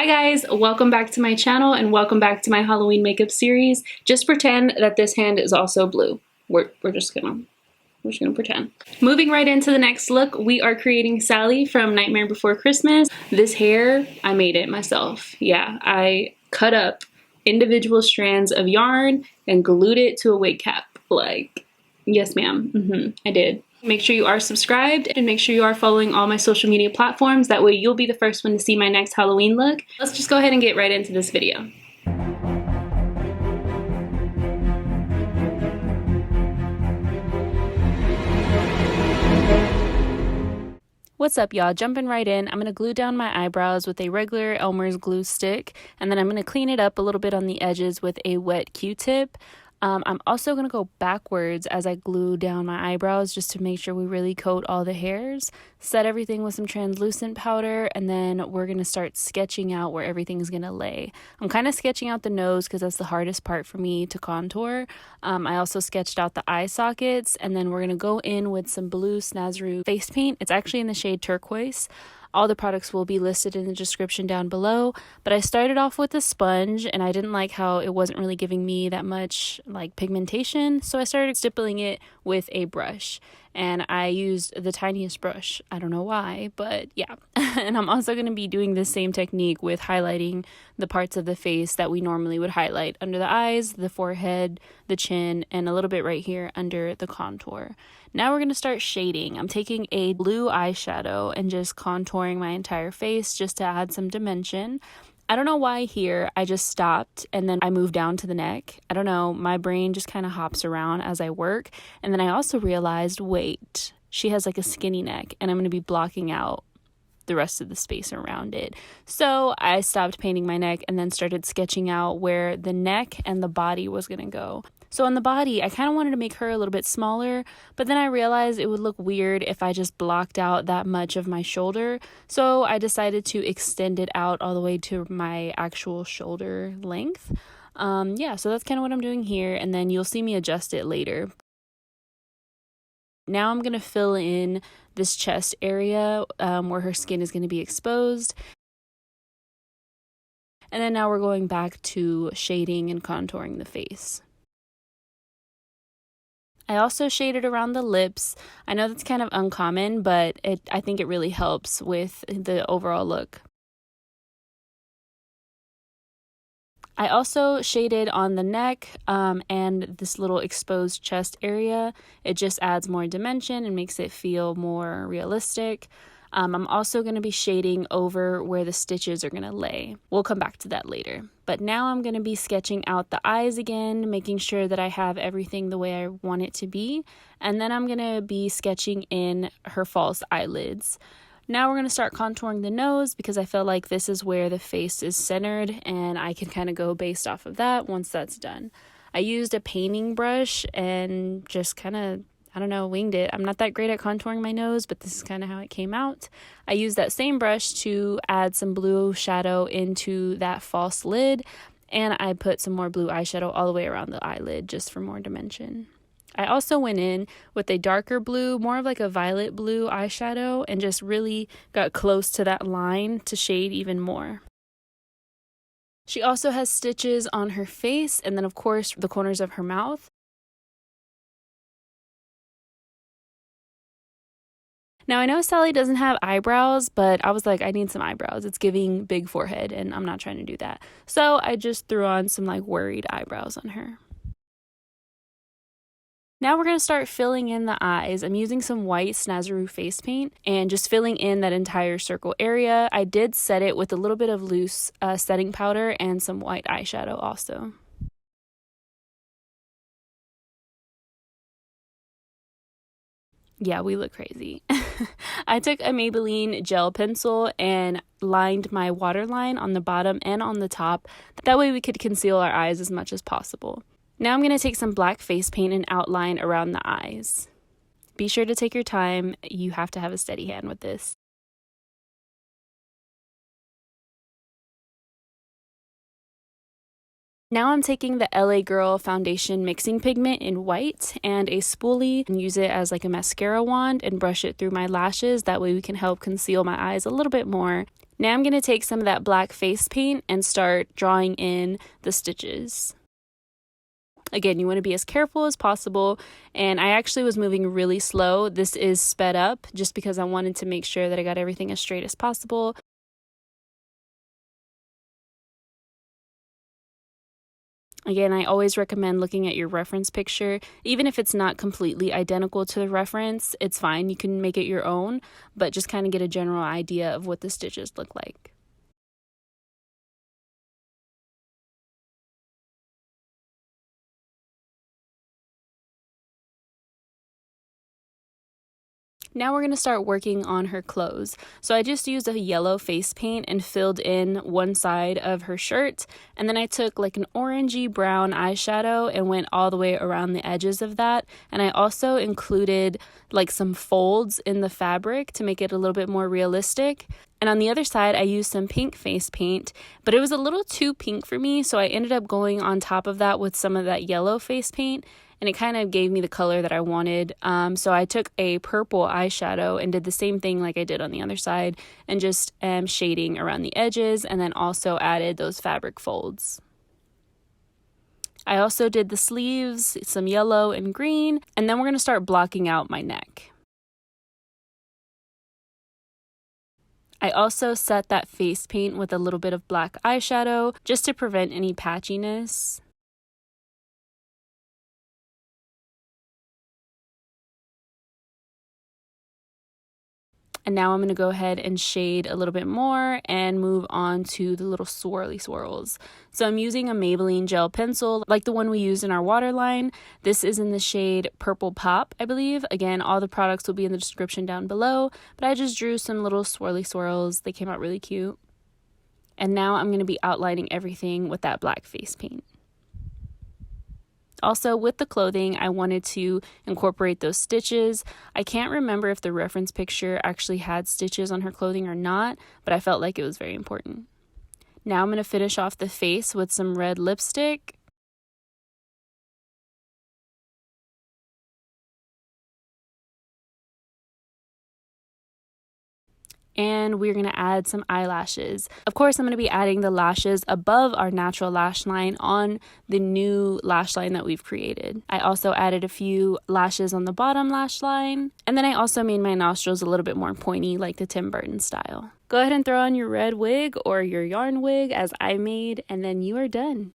guys, welcome back to my channel and welcome back to my Halloween makeup series. Just pretend that this hand is also blue. We're just gonna pretend. Moving right into the next look, we are creating Sally from Nightmare Before Christmas. This hair, I made it myself. Yeah, I cut up individual strands of yarn and glued it to a wig cap. Like, yes ma'am, I did. Make sure you are subscribed and make sure you are following all my social media platforms. That way you'll be the first one to see my next Halloween look. Let's just go ahead and get right into this video. What's up, y'all? Jumping right in, I'm going to glue down my eyebrows with a regular Elmer's glue stick, and then I'm going to clean it up a little bit on the edges with a wet Q-tip. I'm also going to go backwards as I glue down my eyebrows just to make sure we really coat all the hairs. Set everything with some translucent powder, and then we're going to start sketching out where everything's going to lay. I'm kind of sketching out the nose because that's the hardest part for me to contour. I also sketched out the eye sockets, and then we're going to go in with some blue Snazaroo face paint. It's actually in the shade Turquoise. All the products will be listed in the description down below, but I started off with a sponge and I didn't like how it wasn't really giving me that much like pigmentation, so I started stippling it with a brush. And I used the tiniest brush. I don't know why, but yeah. And I'm also going to be doing the same technique with highlighting the parts of the face that we normally would highlight under the eyes, the forehead, the chin, and a little bit right here under the contour. Now we're going to start shading. I'm taking a blue eyeshadow and just contouring my entire face just to add some dimension. I don't know why here I just stopped and then I moved down to the neck. I don't know, my brain just kind of hops around as I work. And then I also realized, wait, she has like a skinny neck and I'm going to be blocking out the rest of the space around it. So I stopped painting my neck and then started sketching out where the neck and the body was going to go. So on the body, I kind of wanted to make her a little bit smaller, but then I realized it would look weird if I just blocked out that much of my shoulder. So I decided to extend it out all the way to my actual shoulder length. Yeah, so that's kind of what I'm doing here, and then you'll see me adjust it later. Now I'm going to fill in this chest area where her skin is going to be exposed. And then now we're going back to shading and contouring the face. I also shaded around the lips. I know that's kind of uncommon, but I think it really helps with the overall look. I also shaded on the neck and this little exposed chest area. It just adds more dimension and makes it feel more realistic. I'm also going to be shading over where the stitches are going to lay. We'll come back to that later. But now I'm going to be sketching out the eyes again, making sure that I have everything the way I want it to be. And then I'm going to be sketching in her false eyelids. Now we're going to start contouring the nose because I feel like this is where the face is centered and I can kind of go based off of that once that's done. I used a painting brush and just kind of, I don't know, winged it. I'm not that great at contouring my nose, but this is kind of how it came out. I used that same brush to add some blue shadow into that false lid, and I put some more blue eyeshadow all the way around the eyelid just for more dimension. I also went in with a darker blue, more of like a violet blue eyeshadow, and just really got close to that line to shade even more. She also has stitches on her face, and then of course the corners of her mouth. Now, I know Sally doesn't have eyebrows, but I was like, I need some eyebrows. It's giving big forehead, and I'm not trying to do that. So I just threw on some like worried eyebrows on her. Now we're going to start filling in the eyes. I'm using some white Snazaroo face paint and just filling in that entire circle area. I did set it with a little bit of loose setting powder and some white eyeshadow also. Yeah, we look crazy. I took a Maybelline gel pencil and lined my waterline on the bottom and on the top. That way we could conceal our eyes as much as possible. Now I'm going to take some black face paint and outline around the eyes. Be sure to take your time. You have to have a steady hand with this. Now I'm taking the LA Girl foundation mixing pigment in white and a spoolie and use it as like a mascara wand and brush it through my lashes. That way we can help conceal my eyes a little bit more. Now I'm going to take some of that black face paint and start drawing in the stitches. Again, you want to be as careful as possible, and I actually was moving really slow. This is sped up just because I wanted to make sure that I got everything as straight as possible. Again, I always recommend looking at your reference picture. Even if it's not completely identical to the reference, it's fine. You can make it your own, but just kind of get a general idea of what the stitches look like. Now we're going to start working on her clothes. So I just used a yellow face paint and filled in one side of her shirt. And then I took like an orangey brown eyeshadow and went all the way around the edges of that. And I also included like some folds in the fabric to make it a little bit more realistic. And on the other side, I used some pink face paint, but it was a little too pink for me. So I ended up going on top of that with some of that yellow face paint, and it kind of gave me the color that I wanted. So I took a purple eyeshadow and did the same thing like I did on the other side, and just shading around the edges, and then also added those fabric folds. I also did the sleeves, some yellow and green, and then we're going to start blocking out my neck. I also set that face paint with a little bit of black eyeshadow just to prevent any patchiness. And now I'm going to go ahead and shade a little bit more and move on to the little swirly swirls. So I'm using a Maybelline gel pencil like the one we used in our waterline. This is in the shade Purple Pop, I believe. Again, all the products will be in the description down below, but I just drew some little swirly swirls. They came out really cute. And now I'm going to be outlining everything with that black face paint. Also, with the clothing, I wanted to incorporate those stitches. I can't remember if the reference picture actually had stitches on her clothing or not, but I felt like it was very important. Now I'm going to finish off the face with some red lipstick. And we're going to add some eyelashes. Of course, I'm going to be adding the lashes above our natural lash line on the new lash line that we've created. I also added a few lashes on the bottom lash line, and then I also made my nostrils a little bit more pointy like the Tim Burton style. Go ahead and throw on your red wig or your yarn wig as I made, and then you are done.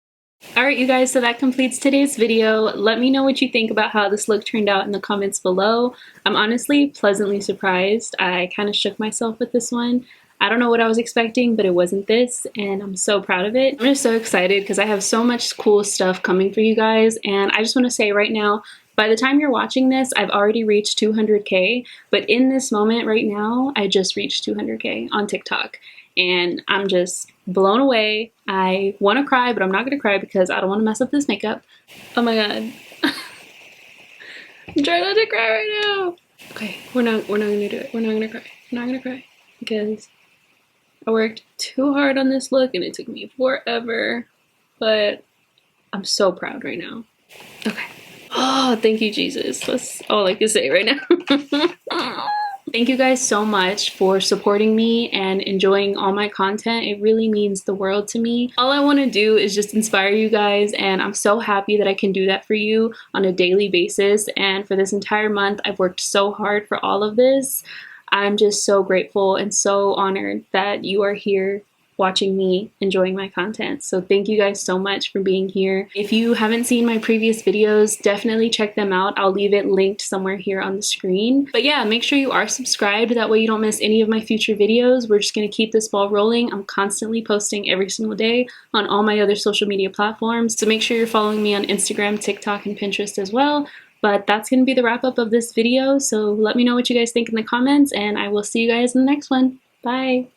Alright you guys, so that completes today's video. Let me know what you think about how this look turned out in the comments below. I'm honestly pleasantly surprised. I kind of shook myself with this one. I don't know what I was expecting, but it wasn't this, and I'm so proud of it. I'm just so excited because I have so much cool stuff coming for you guys, and I just want to say right now, by the time you're watching this, I've already reached 200K, but in this moment right now, I just reached 200K on TikTok. And I'm just blown away. I want to cry, but I'm not going to cry because I don't want to mess up this makeup. Oh my god. I'm trying not to cry right now. Okay, we're not going to do it. We're not going to cry. I'm not going to cry because I worked too hard on this look and it took me forever, but I'm so proud right now. Okay. Oh, thank you, Jesus. That's all I can say right now. Thank you guys so much for supporting me and enjoying all my content. It really means the world to me. All I want to do is just inspire you guys, and I'm so happy that I can do that for you on a daily basis. And for this entire month, I've worked so hard for all of this. I'm just so grateful and so honored that you are here watching me enjoying my content. So thank you guys so much for being here. If you haven't seen my previous videos, definitely check them out. I'll leave it linked somewhere here on the screen. But yeah, make sure you are subscribed. That way you don't miss any of my future videos. We're just going to keep this ball rolling. I'm constantly posting every single day on all my other social media platforms. So make sure you're following me on Instagram, TikTok, and Pinterest as well. But that's going to be the wrap up of this video. So let me know what you guys think in the comments, and I will see you guys in the next one. Bye!